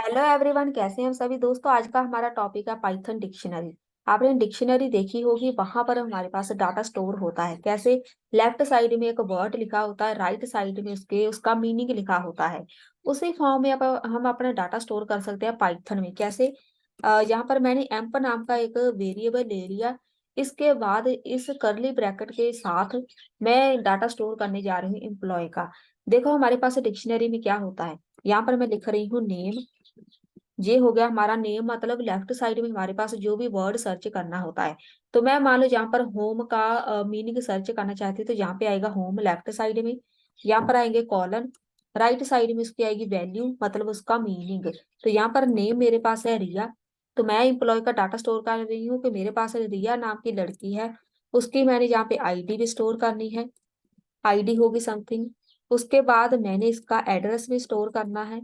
Hello everyone, कैसे हैं हम सभी दोस्तों। आज का हमारा टॉपिक है पाइथन डिक्शनरी। आपने डिक्शनरी देखी होगी, वहां पर हमारे पास डाटा स्टोर होता है। कैसे? लेफ्ट साइड में एक वर्ड लिखा होता है, राइट साइड में उसके उसका मीनिंग लिखा होता है। उसी फॉर्म में हम अपना डाटा स्टोर कर सकते हैं पाइथन में। कैसे? यहाँ पर मैंने एम्प नाम का एक वेरिएबल ले लिया। इसके बाद इस करली ब्रैकेट के साथ मैं डाटा स्टोर करने जा रही हूँ एम्प्लॉय का। देखो हमारे पास डिक्शनरी में क्या होता है। यहाँ पर मैं लिख रही हूँ नेम। ये हो गया हमारा नेम, मतलब लेफ्ट साइड में हमारे पास जो भी वर्ड सर्च करना होता है। तो मैं मान लो यहाँ पर होम का मीनिंग सर्च करना चाहती हूँ, तो यहाँ पे आएगा होम लेफ्ट साइड में। यहाँ पर आएंगे कॉलन, राइट साइड में उसकी आएगी वैल्यू, मतलब उसका मीनिंग। तो यहाँ पर नेम मेरे पास है रिया। तो मैं एम्प्लॉय का डाटा स्टोर कर रही हूँ कि मेरे पास रिया नाम की लड़की है। उसकी मैंने यहाँ पे आईडी भी स्टोर करनी है। आईडी होगी समथिंग। उसके बाद मैंने इसका एड्रेस भी स्टोर करना है।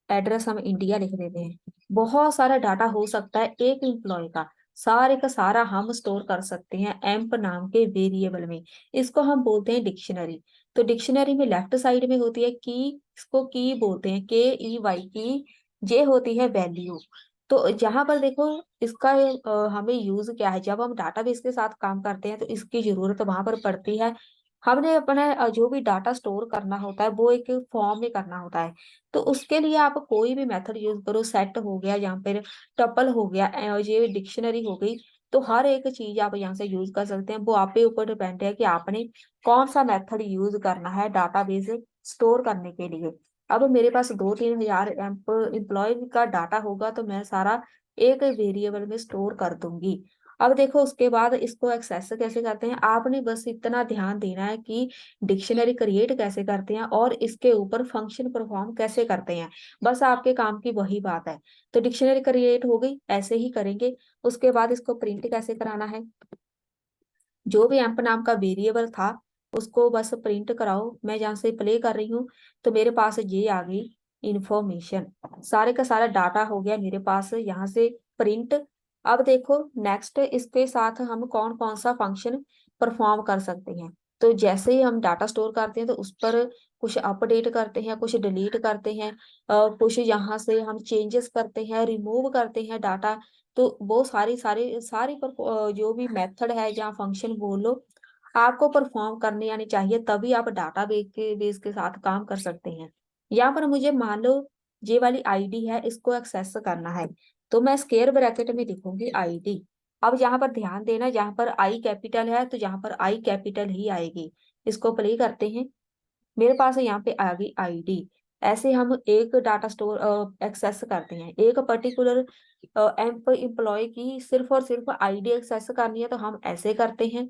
एड्रेस हम इंडिया लिख देते हैं। बहुत सारा डाटा हो सकता है एक एम्प्लॉय का सारा हम स्टोर कर सकते हैं एम्प नाम के वेरिएबल में। इसको हम बोलते हैं डिक्शनरी। तो डिक्शनरी में लेफ्ट साइड में होती है की। इसको की बोलते हैं, KEY की। जे होती है वैल्यू। तो जहां पर देखो इसका हमें यूज क्या है, जब हम डाटाबेस के साथ काम करते हैं तो इसकी जरूरत वहां पर पड़ती है। हमने अपना जो भी डाटा स्टोर करना होता है वो एक फॉर्म में करना होता है। तो उसके लिए आप कोई भी मेथड यूज करो, सेट हो गया, यहाँ पे टपल हो गया, ये डिक्शनरी हो गई। तो हर एक चीज आप यहाँ से यूज कर सकते हैं। वो आप पे ऊपर डिपेंड है कि आपने कौन सा मेथड यूज करना है डाटाबेस स्टोर करने के लिए। अब मेरे पास 2-3 हजार एम्प्लॉय का डाटा होगा, तो मैं सारा एक वेरिएबल में स्टोर कर दूंगी। अब देखो उसके बाद इसको एक्सेस कैसे करते हैं। आपने बस इतना ध्यान देना है कि डिक्शनरी क्रिएट कैसे करते हैं और इसके ऊपर फंक्शन परफॉर्म कैसे करते हैं। बस आपके काम की वही बात है। तो डिक्शनरी क्रिएट हो गई, ऐसे ही करेंगे। उसके बाद इसको प्रिंट कैसे कराना है। जो भी एम्प नाम का वेरिएबल था उसको बस प्रिंट कराओ। मैं जहाँ से प्ले कर रही हूँ तो मेरे पास ये आ गई इंफॉर्मेशन। सारे का सारा डाटा हो गया मेरे पास यहाँ से प्रिंट। अब देखो नेक्स्ट इसके साथ हम कौन कौन सा फंक्शन परफॉर्म कर सकते हैं। तो जैसे ही हम डाटा स्टोर करते हैं तो उस पर कुछ अपडेट करते हैं, कुछ डिलीट करते हैं, कुछ यहाँ से हम चेंजेस करते हैं, रिमूव करते हैं डाटा। तो वो सारी सारी सारी पर जो भी मेथड है, जहाँ फंक्शन बोल लो, आपको परफॉर्म करने आनी चाहिए, तभी आप डाटा बेस के साथ काम कर सकते हैं। यहाँ पर मुझे मान लो ये वाली आईडी है, इसको एक्सेस करना है। तो मैं स्क्वायर ब्रैकेट में लिखूंगी आईडी। अब यहाँ पर ध्यान देना, जहाँ पर आई कैपिटल है तो यहाँ पर आई कैपिटल ही आएगी। इसको प्ले करते हैं। मेरे पास यहाँ पे आ गई आईडी। ऐसे हम एक डाटा स्टोर एक्सेस करते हैं, एक पर्टिकुलर एम्प्लॉय की सिर्फ और सिर्फ आईडी एक्सेस करनी है तो हम ऐसे करते हैं।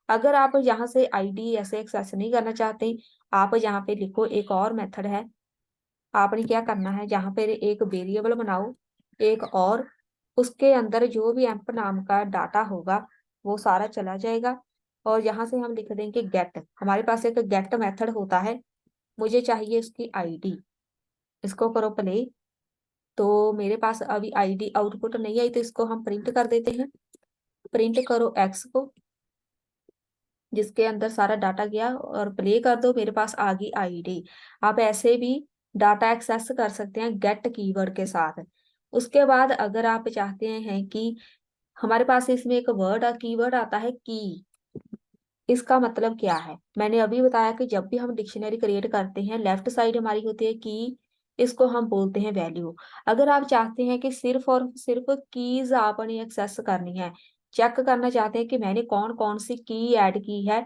अगर आप यहाँ से आईडी ऐसे एक्सेस नहीं करना चाहते, आप यहाँ पे लिखो एक और मेथड है। आपने क्या करना है, जहाँ पे एक वेरिएबल बनाओ एक और, उसके अंदर जो भी एम्प नाम का डाटा होगा वो सारा चला जाएगा। और यहाँ से हम लिख देंगे गेट। हमारे पास एक गेट मेथड होता है। मुझे चाहिए इसकी आईडी। इसको करो प्ले। तो मेरे पास अभी आईडी आउटपुट नहीं आई, तो इसको हम प्रिंट कर देते हैं। प्रिंट करो एक्स को, जिसके अंदर सारा डाटा गया, और प्ले कर दो। मेरे पास आ गई आईडी। आप ऐसे भी डाटा एक्सेस कर सकते हैं गेट कीवर्ड के साथ। उसके बाद अगर आप चाहते हैं कि हमारे पास इसमें एक वर्ड कीवर्ड आता है की। इसका मतलब क्या है, मैंने अभी बताया कि जब भी हम डिक्शनरी क्रिएट करते हैं लेफ्ट साइड हमारी होती है की। इसको हम बोलते हैं वैल्यू। अगर आप चाहते हैं कि सिर्फ और सिर्फ कीज आपने एक्सेस करनी है, चेक करना चाहते हैं कि मैंने कौन कौन सी की ऐड की है।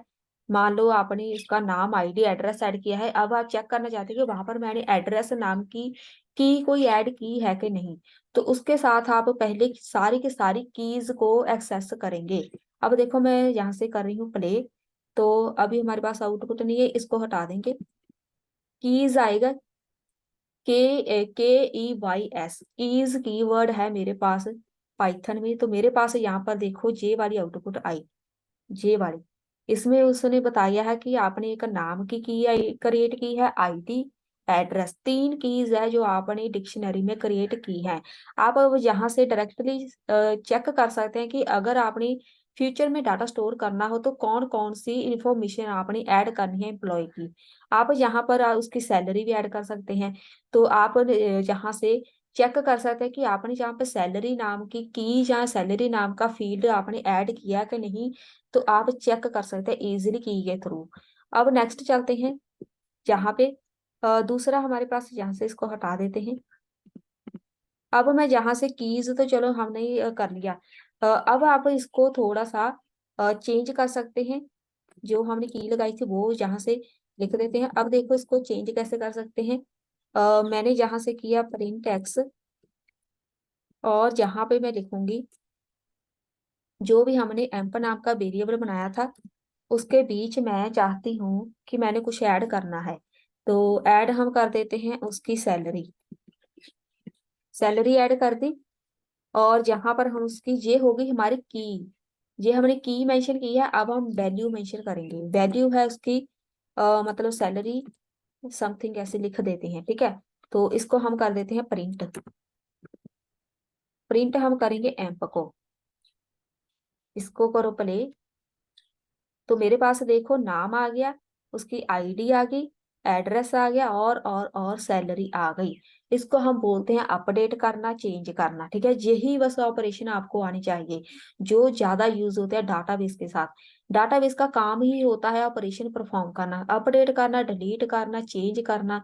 मान लो आपने इसका नाम आईडी एड्रेस ऐड किया है, अब आप चेक करना चाहते हैं कि वहां पर मैंने एड्रेस नाम की कोई ऐड की है कि नहीं। तो उसके साथ आप पहले सारी की सारी कीज को एक्सेस करेंगे। अब देखो मैं यहाँ से कर रही हूँ प्ले। तो अभी हमारे पास आउटपुट नहीं है, इसको हटा देंगे। कीज आएगा KEYS। कीज कीवर्ड है मेरे पास पाइथन में। तो मेरे पास यहाँ पर देखो जे वाली आउटपुट आई। जे वाली, इसमें उसने बताया है कि आपने एक नाम की क्रिएट की है, आईडी, एड्रेस, 3 कीज है जो आपने डिक्शनरी में क्रिएट की है। आप अब यहाँ से डायरेक्टली चेक कर सकते हैं कि अगर आपने फ्यूचर में डाटा स्टोर करना हो तो कौन कौन सी इंफॉर्मेशन आपने ऐड करनी है एम्प्लॉय की। आप यहाँ पर उसकी सैलरी भी ऐड कर सकते हैं। तो आप जहाँ से चेक कर सकते हैं कि आपने जहाँ पे सैलरी नाम की या सैलरी नाम का फील्ड आपने ऐड किया कि नहीं। तो आप चेक कर सकते हैं इजीली की के थ्रू। अब नेक्स्ट चलते हैं जहाँ पे दूसरा हमारे पास, यहाँ से इसको हटा देते हैं। अब मैं जहाँ से कीज तो चलो हमने ही कर लिया। अब आप इसको थोड़ा सा चेंज कर सकते हैं। जो हमने की लगाई थी वो यहाँ से लिख देते हैं। अब देखो इसको चेंज कैसे कर सकते हैं। मैंने जहाँ से किया प्रिंट एक्स, और जहाँ पे मैं लिखूंगी जो भी हमने एम्प नाम का वेरिएबल बनाया था उसके बीच मैं चाहती हूँ कि मैंने कुछ ऐड करना है। तो ऐड हम कर देते हैं उसकी सैलरी। सैलरी ऐड कर दी, और जहां पर हम उसकी ये होगी हमारी की, ये हमने की मेंशन की है। अब हम वैल्यू मेंशन करेंगे। वैल्यू है उसकी मतलब सैलरी समथिंग ऐसे लिख देते हैं, ठीक है। तो इसको हम कर देते हैं प्रिंट। प्रिंट हम करेंगे एम्प को। इसको करो प्ले। तो मेरे पास देखो नाम आ गया, उसकी आईडी आ गई, एड्रेस आ गया, और सैलरी आ गई। इसको हम बोलते हैं अपडेट करना, चेंज करना, ठीक है। यही बस ऑपरेशन आपको आनी चाहिए जो ज्यादा यूज होते हैं डाटाबेस के साथ। डाटाबेस का काम ही होता है ऑपरेशन परफॉर्म करना, अपडेट करना, डिलीट करना, चेंज करना,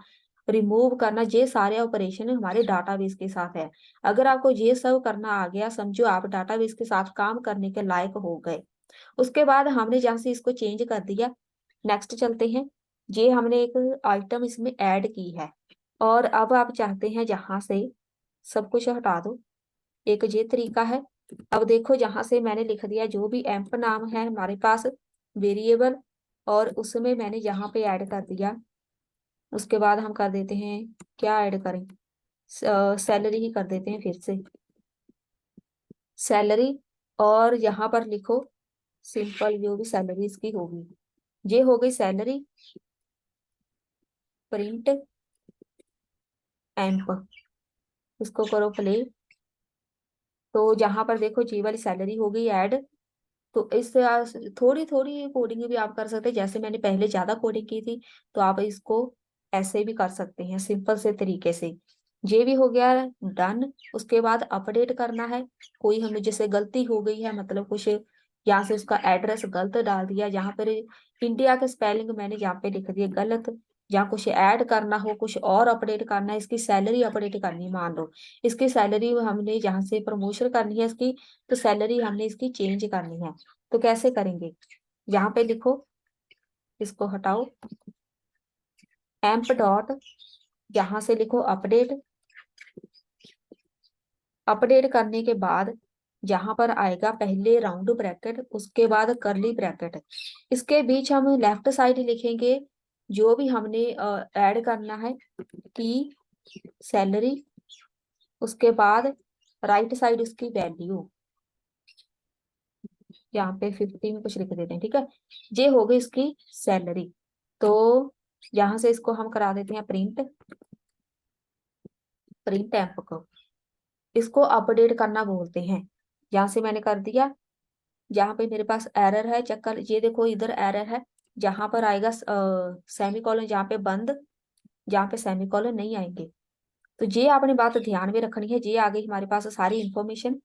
रिमूव करना। ये सारे ऑपरेशन हमारे डाटाबेस के साथ है। अगर आपको ये सब करना आ गया, समझो आप डाटाबेस के साथ काम करने के लायक हो गए। उसके बाद हमने जहाँ से इसको चेंज कर दिया, नेक्स्ट चलते हैं। ये हमने एक आइटम इसमें ऐड की है, और अब आप चाहते हैं जहां से सब कुछ हटा दो। एक ये तरीका है। अब देखो जहां से मैंने लिख दिया जो भी एम्प नाम है हमारे पास वेरिएबल, और उसमें मैंने यहाँ पे ऐड कर दिया। उसके बाद हम कर देते हैं, क्या ऐड करें, सैलरी ही कर देते हैं फिर से, सैलरी। और यहाँ पर लिखो सिंपल जो भी सैलरी इसकी होगी, ये हो गई सैलरी। प्रिंट एम्प, इसको करो प्ले। तो जहां पर देखो जी वाली सैलरी हो गई ऐड। तो इससे थोड़ी थोड़ी कोडिंग भी आप कर सकते हैं, जैसे मैंने पहले ज्यादा कोडिंग की थी तो आप इसको ऐसे भी कर सकते हैं सिंपल से तरीके से। ये भी हो गया डन। उसके बाद अपडेट करना है। कोई हमें जैसे गलती हो गई है, मतलब कुछ यहाँ से उसका एड्रेस गलत डाल दिया, यहाँ पर इंडिया के स्पेलिंग मैंने यहाँ पे लिख दिए गलत, यहाँ कुछ ऐड करना हो, कुछ और अपडेट करना है, इसकी सैलरी अपडेट करनी है, मान लो इसकी सैलरी हमने यहाँ से प्रमोशन करनी है इसकी, तो सैलरी हमने इसकी चेंज करनी है। तो कैसे करेंगे, यहाँ पे लिखो, इसको हटाओ, एम्प डॉट, यहाँ से लिखो अपडेट। अपडेट करने के बाद जहां पर आएगा पहले राउंड ब्रैकेट, उसके बाद करली ब्रैकेट, इसके बीच हम लेफ्ट साइड लिखेंगे जो भी हमने ऐड करना है की सैलरी। उसके बाद राइट साइड उसकी वैल्यू, यहाँ पे 50 में कुछ लिख देते हैं, ठीक है। ये हो गई इसकी सैलरी। तो यहाँ से इसको हम करा देते हैं प्रिंट, प्रिंट एम्प को। इसको अपडेट करना बोलते हैं। यहाँ से मैंने कर दिया। जहाँ पे मेरे पास एरर है चेक कर, ये देखो इधर एरर है, जहां पर आएगा सेमी कॉलन, जहाँ पे बंद, जहाँ पे सेमी कॉलन नहीं आएंगे। तो ये आपने बात ध्यान में रखनी है। ये आ गई हमारे पास सारी इंफॉर्मेशन।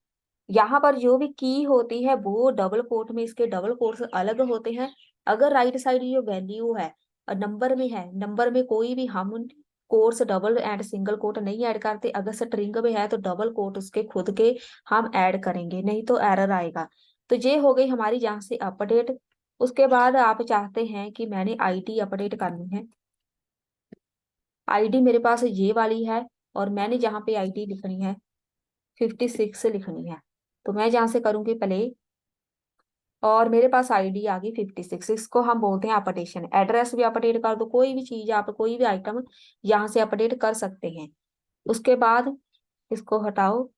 यहाँ पर जो भी की होती है वो डबल कोट में, इसके डबल कोट्स अलग होते हैं। अगर राइट साइड जो वैल्यू है नंबर में है, नंबर में कोई भी हम quotes double and single quote नहीं ऐड करते। अगर स्ट्रिंग में है तो डबल कोट उसके खुद के हम ऐड करेंगे, नहीं तो एरर आएगा। तो ये हो गई हमारी यहाँ से अपडेट। उसके बाद आप चाहते हैं कि मैंने आईडी अपडेट करनी है। आईडी मेरे पास ये वाली है, और मैंने जहाँ पे आईडी लिखनी है 56 लिखनी है। तो मैं जहाँ से करूंगी प्ले, और मेरे पास आईडी आ गई 56। इसको हम बोलते हैं अपडेशन। एड्रेस भी अपडेट कर दो, कोई भी चीज आप कोई भी आइटम यहाँ से अपडेट कर सकते हैं। उसके बाद इसको हटाओ,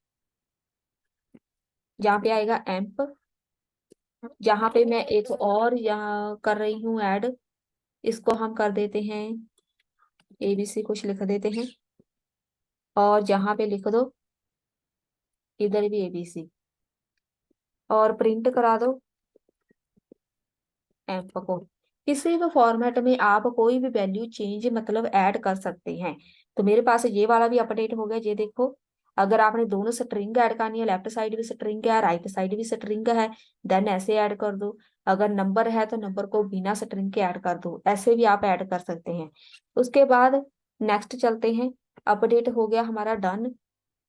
जहाँ पे आएगा एम्प, जहाँ पे मैं एक और यहाँ कर रही हूँ ऐड, इसको हम कर देते हैं एबीसी कुछ लिख देते हैं, और जहाँ पे लिख दो इधर भी एबीसी, और प्रिंट करा दो। एम्प को। किसी भी फॉर्मेट में आप कोई भी वैल्यू चेंज मतलब ऐड कर सकते हैं। तो मेरे पास ये वाला भी अपडेट हो गया। ये देखो, अगर आपने दोनों स्ट्रिंग ऐड करनी है, लेफ्ट साइड भी स्ट्रिंग है राइट साइड भी स्ट्रिंग है, देन ऐसे ऐड कर दो। अगर नंबर है तो नंबर को बिना स्ट्रिंग के ऐड कर दो, ऐसे भी आप ऐड कर सकते हैं। उसके बाद नेक्स्ट चलते हैं। अपडेट हो गया हमारा डन।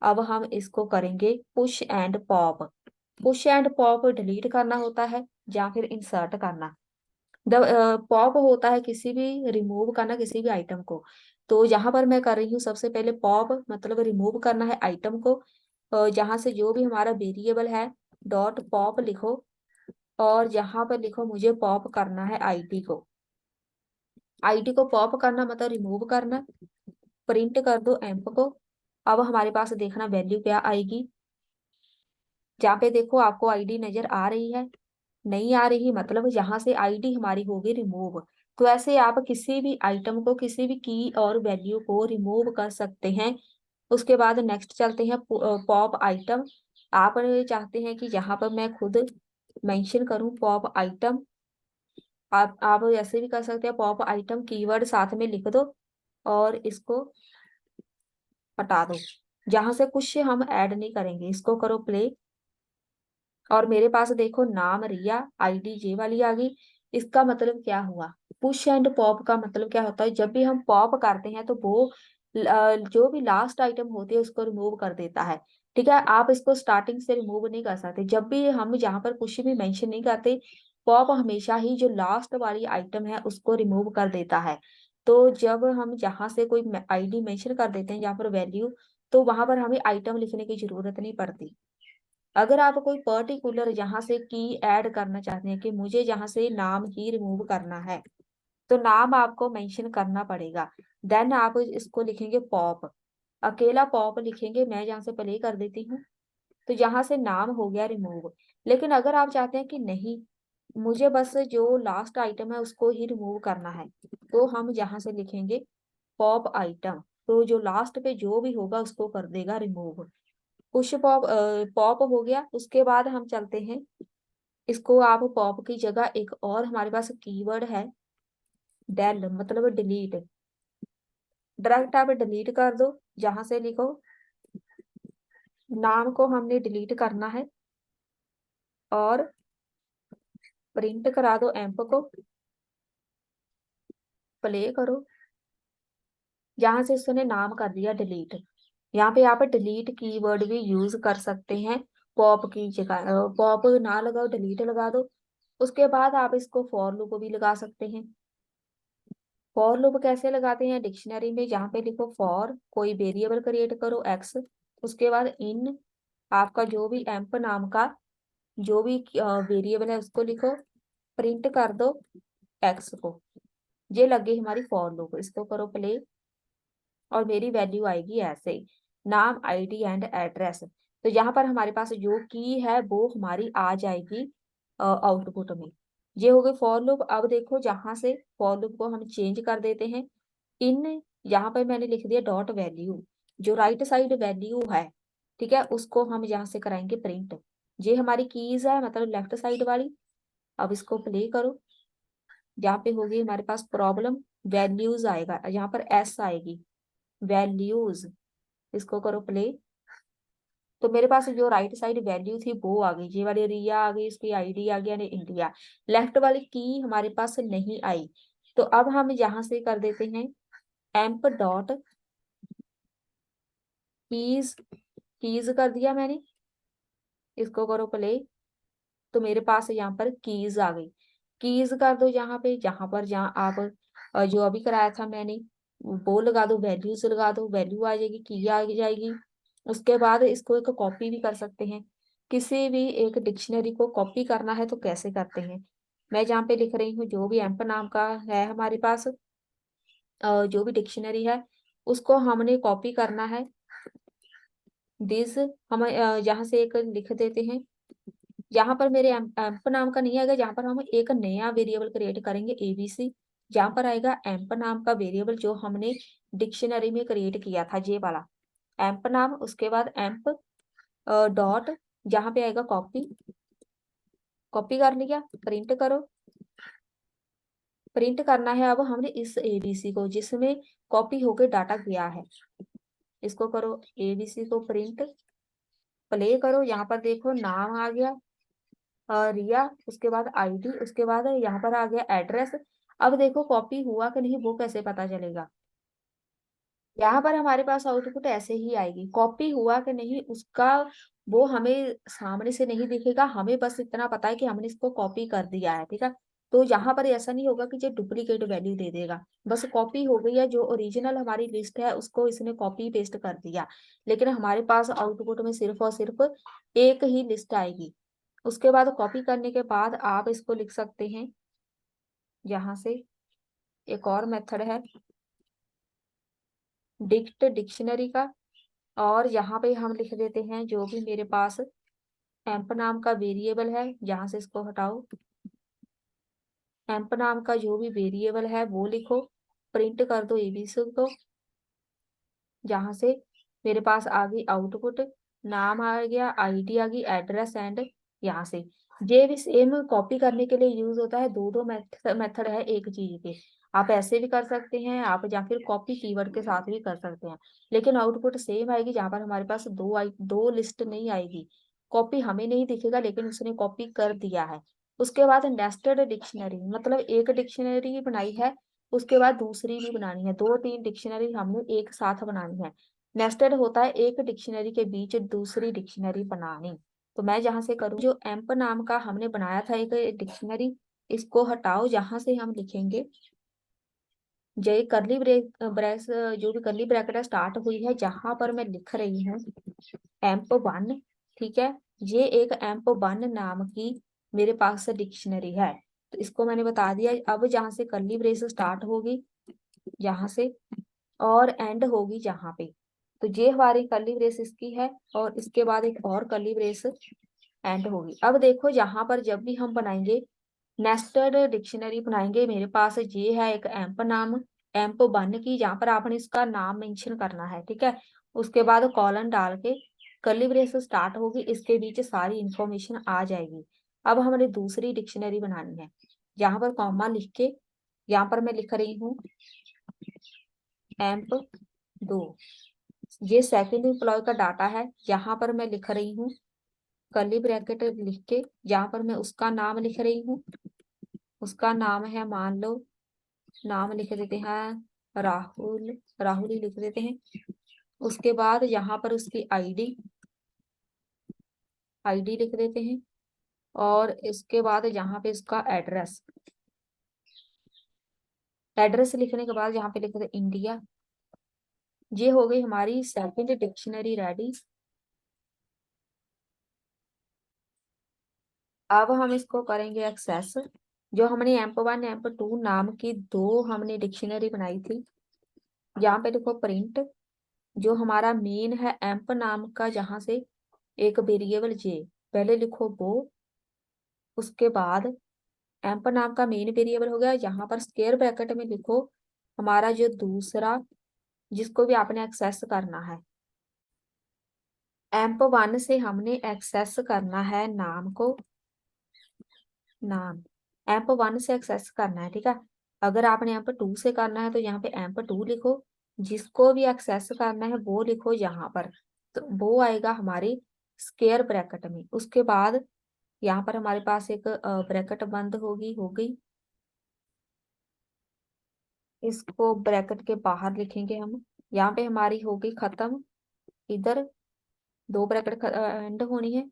अब हम इसको करेंगे push and pop. Push and pop delete करना होता है या फिर इंसर्ट करना। द पॉप होता है किसी भी रिमूव करना किसी भी आइटम को। तो यहाँ पर मैं कर रही हूँ सबसे पहले पॉप मतलब रिमूव करना है आइटम को। जहाँ से जो भी हमारा वेरिएबल है डॉट पॉप लिखो, और यहाँ पर लिखो मुझे पॉप करना है आईडी को। आईडी को पॉप करना मतलब रिमूव करना। प्रिंट कर दो एम्प को। अब हमारे पास देखना वैल्यू क्या आएगी। जहाँ पे देखो आपको आईडी नजर आ रही है, नहीं आ रही मतलब यहाँ से आईडी हमारी होगी रिमूव। तो ऐसे आप किसी भी आइटम को किसी भी की और वैल्यू को रिमूव कर सकते हैं। उसके बाद नेक्स्ट चलते हैं पॉप आइटम। आप चाहते हैं कि यहाँ पर मैं खुद मेंशन करूं पॉप आइटम, आप ऐसे भी कर सकते हैं पॉप आइटम कीवर्ड साथ में लिख दो और इसको हटा दो। जहां से कुछ हम ऐड नहीं करेंगे, इसको करो प्ले। और मेरे पास देखो नाम रिया, आईडी जे वाली आ गई। इसका मतलब क्या हुआ, पुश एंड पॉप का मतलब क्या होता है, जब भी हम पॉप करते हैं तो वो जो भी लास्ट आइटम होती है उसको रिमूव कर देता है। ठीक है, आप इसको स्टार्टिंग से रिमूव नहीं कर सकते। जब भी हम यहाँ पर कुछ भी मेंशन नहीं करते, पॉप हमेशा ही जो लास्ट वाली आइटम है उसको रिमूव कर देता है। तो जब हम यहाँ से कोई आईडी मेंशन कर देते हैं यहाँ पर वैल्यू, तो वहां पर हमें आइटम लिखने की जरूरत नहीं पड़ती। अगर आप कोई पर्टिकुलर यहाँ से की ऐड करना चाहते हैं कि मुझे यहाँ से नाम ही रिमूव करना है, तो नाम आपको मेंशन करना पड़ेगा। देन आप इसको लिखेंगे पॉप, अकेला पॉप लिखेंगे। मैं यहाँ से प्ले कर देती हूँ। तो यहाँ से नाम हो गया रिमूव। लेकिन अगर आप चाहते हैं कि नहीं, मुझे बस जो लास्ट आइटम है उसको ही रिमूव करना है, तो हम यहाँ से लिखेंगे पॉप आइटम। तो जो लास्ट पे जो भी होगा उसको कर देगा रिमूव। पुश पॉप पॉप हो गया। उसके बाद हम चलते हैं, इसको आप पॉप की जगह एक और हमारे पास कीवर्ड है डेल मतलब डिलीट। डायरेक्ट आप डिलीट कर दो। जहां से लिखो नाम को हमने डिलीट करना है और प्रिंट करा दो एम्प को। प्ले करो। यहाँ से उसने नाम कर दिया डिलीट। यहाँ पे आप डिलीट कीवर्ड भी यूज कर सकते हैं पॉप की जगह। पॉप ना लगाओ डिलीट लगा दो। उसके बाद आप इसको फॉर लूप भी लगा सकते हैं। फॉर लूप कैसे लगाते हैं, डिक्शनरी में जहाँ पे लिखो फॉर कोई वेरिएबल क्रिएट करो एक्स, उसके बाद इन आपका जो भी एम्प नाम का जो भी वेरिएबल है उसको लिखो, प्रिंट कर दो एक्स को। ये लगे हमारी फॉर लूप। इसको करो प्ले और मेरी वैल्यू आएगी ऐसे, नाम आईडी एंड एड्रेस। तो यहाँ पर हमारे पास जो की है वो हमारी आ जाएगी आउटपुट में। ये हो गई फॉर लूप। अब देखो जहां से फॉर लूप को हम चेंज कर देते हैं इन, यहाँ पर मैंने लिख दिया डॉट वैल्यू, जो राइट साइड वैल्यू है, ठीक है, उसको हम यहाँ से कराएंगे प्रिंट। ये हमारी कीज है मतलब लेफ्ट साइड वाली। अब इसको प्ले करो। यहाँ पे होगी हमारे पास प्रॉब्लम, वैल्यूज आएगा, यहाँ पर एस आएगी वैल्यूज। इसको करो प्ले। तो मेरे पास जो राइट साइड वैल्यू थी वो आ गई, ये वाली रिया आ गई, इसकी आईडी आ गया यानी इंडिया। लेफ्ट वाली की हमारे पास नहीं आई। तो अब हम यहाँ से कर देते हैं एम्प डॉट कीज। कीज कर दिया मैंने। इसको करो प्ले। तो मेरे पास यहाँ पर कीज आ गई। कीज कर दो यहाँ पे, जहां पर जहाँ आप जो अभी कराया था मैंने वो लगा दो, वैल्यूज लगा दो, वैल्यू आ जाएगी, की आ जाएगी। उसके बाद इसको एक कॉपी भी कर सकते हैं। किसी भी एक डिक्शनरी को कॉपी करना है तो कैसे करते हैं, मैं जहाँ पे लिख रही हूँ जो भी एम्प नाम का है हमारे पास जो भी डिक्शनरी है उसको हमने कॉपी करना है। दिस हम यहाँ से एक लिख देते हैं। यहाँ पर मेरे एम्प नाम का नहीं आएगा, जहाँ पर हम एक नया वेरिएबल क्रिएट करेंगे एबीसी। जहाँ पर आएगा एम्प नाम का वेरिएबल जो हमने डिक्शनरी में क्रिएट किया था, ये वाला एम्प नाम। उसके बाद एम्प डॉट जहाँ पे आएगा कॉपी, कॉपी कर लिया, प्रिंट करो। प्रिंट करना है अब हमने इस एबीसी को जिसमें कॉपी होकर डाटा गया है। इसको करो एबीसी को प्रिंट, प्ले करो। यहाँ पर देखो नाम आ गया रिया, उसके बाद आईडी, उसके बाद यहाँ पर आ गया एड्रेस। अब देखो कॉपी हुआ कि नहीं वो कैसे पता चलेगा। यहाँ पर हमारे पास आउटपुट ऐसे ही आएगी, कॉपी हुआ कि नहीं उसका वो हमें सामने से नहीं दिखेगा, हमें बस इतना पता है कि हमने इसको कॉपी कर दिया है, ठीक है। तो यहाँ पर ऐसा नहीं होगा कि जो डुप्लीकेट वैल्यू दे देगा, बस कॉपी हो गई है, जो ओरिजिनल हमारी लिस्ट है उसको इसने कॉपी पेस्ट कर दिया। लेकिन हमारे पास आउटपुट में सिर्फ और सिर्फ एक ही लिस्ट आएगी। उसके बाद कॉपी करने के बाद आप इसको लिख सकते हैं, यहाँ से एक और मेथड है डिक्ट डिक्शनरी का, और यहाँ पे हम लिख देते हैं जो भी मेरे पास एम्प नाम का वेरिएबल है, यहाँ से इसको हटाओ, एम्प नाम का जो भी वेरिएबल है वो लिखो, प्रिंट कर दो एबीसी को। जहाँ से मेरे पास आ गई आउटपुट, नाम आ गया, आईडी आ गई, एड्रेस एंड यहाँ से ये भी सेम कॉपी करने के लिए यूज होता है। दो दो मेथड है एक चीज के, आप ऐसे भी कर सकते हैं आप, या फिर कॉपी कीवर्ड के साथ भी कर सकते हैं, लेकिन आउटपुट सेम आएगी। जहाँ पर हमारे पास दो लिस्ट नहीं आएगी, कॉपी हमें नहीं दिखेगा लेकिन उसने कॉपी कर दिया है। उसके बाद नेस्टेड डिक्शनरी, मतलब एक डिक्शनरी बनाई है, उसके बाद दूसरी भी बनानी है, दो तीन डिक्शनरी हमने एक साथ बनानी है। नेस्टेड होता है एक डिक्शनरी के बीच दूसरी डिक्शनरी बनानी। तो मैं जहां से करूँ, जो एम्प नाम का हमने बनाया था एक डिक्शनरी, इसको हटाओ, जहां से हम लिखेंगे जे करली ब्रेस, जो भी करली ब्रैकेट स्टार्ट हुई है, जहां पर मैं लिख रही हूँ एम्प वन, ठीक है। ये एक एम्प वन नाम की मेरे पास डिक्शनरी है, तो इसको मैंने बता दिया। अब जहां से करली ब्रेस स्टार्ट होगी यहाँ से, और एंड होगी जहाँ पे, तो ये हमारी कर्ली ब्रेस इसकी है, और इसके बाद एक और कर्ली ब्रेस एंड होगी। अब देखो यहाँ पर जब भी हम बनाएंगे नेस्टेड डिक्शनरी बनाएंगे, मेरे पास ये है एक एम्प नाम, एम्प वन की, जहाँ पर आपने इसका नाम मेंशन करना है, ठीक है। उसके बाद कॉलन डाल के कर्ली ब्रेस स्टार्ट होगी, इसके बीच सारी इंफॉर्मेशन आ जाएगी। अब हमें दूसरी डिक्शनरी बनानी है, यहाँ पर कॉमा लिख के, यहाँ पर मैं लिख रही हूँ एम्प दो, ये सेकंड एम्प्लॉय का डाटा है। यहाँ पर मैं लिख रही हूँ कर्ली ब्रैकेट लिख के, यहाँ पर मैं उसका नाम लिख रही हूँ, उसका नाम है, मान लो नाम लिख देते हैं राहुल, राहुल ही लिख देते हैं। उसके बाद यहाँ पर उसकी आईडी, आईडी लिख देते हैं, और इसके बाद यहाँ पे इसका एड्रेस, एड्रेस लिखने के बाद यहाँ पे लिख देते इंडिया। ये हो गई हमारी सेकंड डिक्शनरी रेडी। अब हम इसको करेंगे एक्सेस। जो हमने एम्प वन एम्प टू नाम की दो हमने डिक्शनरी बनाई थी, यहाँ पे देखो प्रिंट, जो हमारा मेन है एम्प नाम का, जहां से एक वेरिएबल जे पहले लिखो वो, उसके बाद एम्प नाम का मेन वेरिएबल हो गया, यहाँ पर स्क्वायर ब्रैकेट में लिखो हमारा जो दूसरा जिसको भी आपने एक्सेस करना है। एम्प वन से हमने एक्सेस करना है नाम को, नाम एम्प वन से एक्सेस करना है, ठीक है। अगर आपने एम्प टू से करना है तो यहाँ पे एम्प टू लिखो, जिसको भी एक्सेस करना है वो लिखो यहाँ पर, तो वो आएगा हमारी स्क्वायर ब्रैकेट में। उसके बाद यहाँ पर हमारे पास एक ब्रैकेट बंद होगी, हो गई, इसको ब्रैकेट के बाहर लिखेंगे हम। यहाँ पे हमारी होगी खत्म, इधर दो ब्रैकेट एंड होनी है,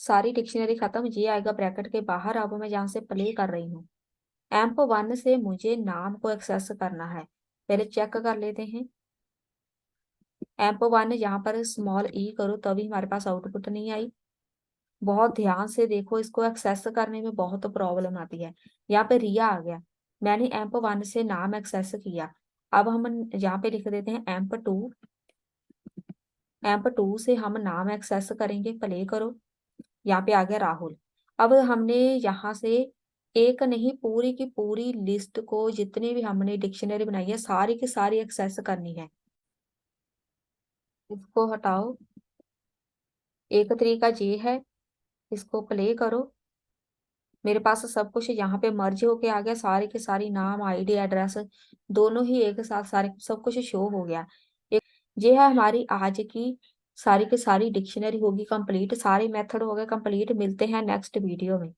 सारी डिक्शनरी खत्म, ये आएगा ब्रैकेट के बाहर। अब मैं जहाँ से प्ले कर रही हूँ, एम्प वन से मुझे नाम को एक्सेस करना है, पहले चेक कर लेते हैं। एम्प वन यहाँ पर स्मॉल ई करो तभी हमारे पास आउटपुट नहीं आई। बहुत ध्यान से देखो, इसको एक्सेस करने में बहुत प्रॉब्लम आती है। यहाँ पे रिया आ गया, मैंने एम्प वन से नाम एक्सेस किया। अब हम यहाँ पे लिख देते हैं एम्प टू, एम्प टू से हम नाम एक्सेस करेंगे, प्ले करो, यहाँ पे आ गया राहुल। अब हमने यहाँ से एक नहीं पूरी की पूरी लिस्ट को, जितने भी हमने डिक्शनरी बनाई है सारी की सारी एक्सेस करनी है। इसको हटाओ, एक तरीका ये है, इसको प्ले करो, मेरे पास सब कुछ यहाँ पे मर्ज होके आ गया, सारी के सारी नाम, आईडी, एड्रेस दोनों ही एक साथ सारे सब कुछ शो हो गया। एक ये है हमारी आज की सारी की सारी डिक्शनरी होगी कंप्लीट, सारे मेथड हो गए कंप्लीट। मिलते हैं नेक्स्ट वीडियो में।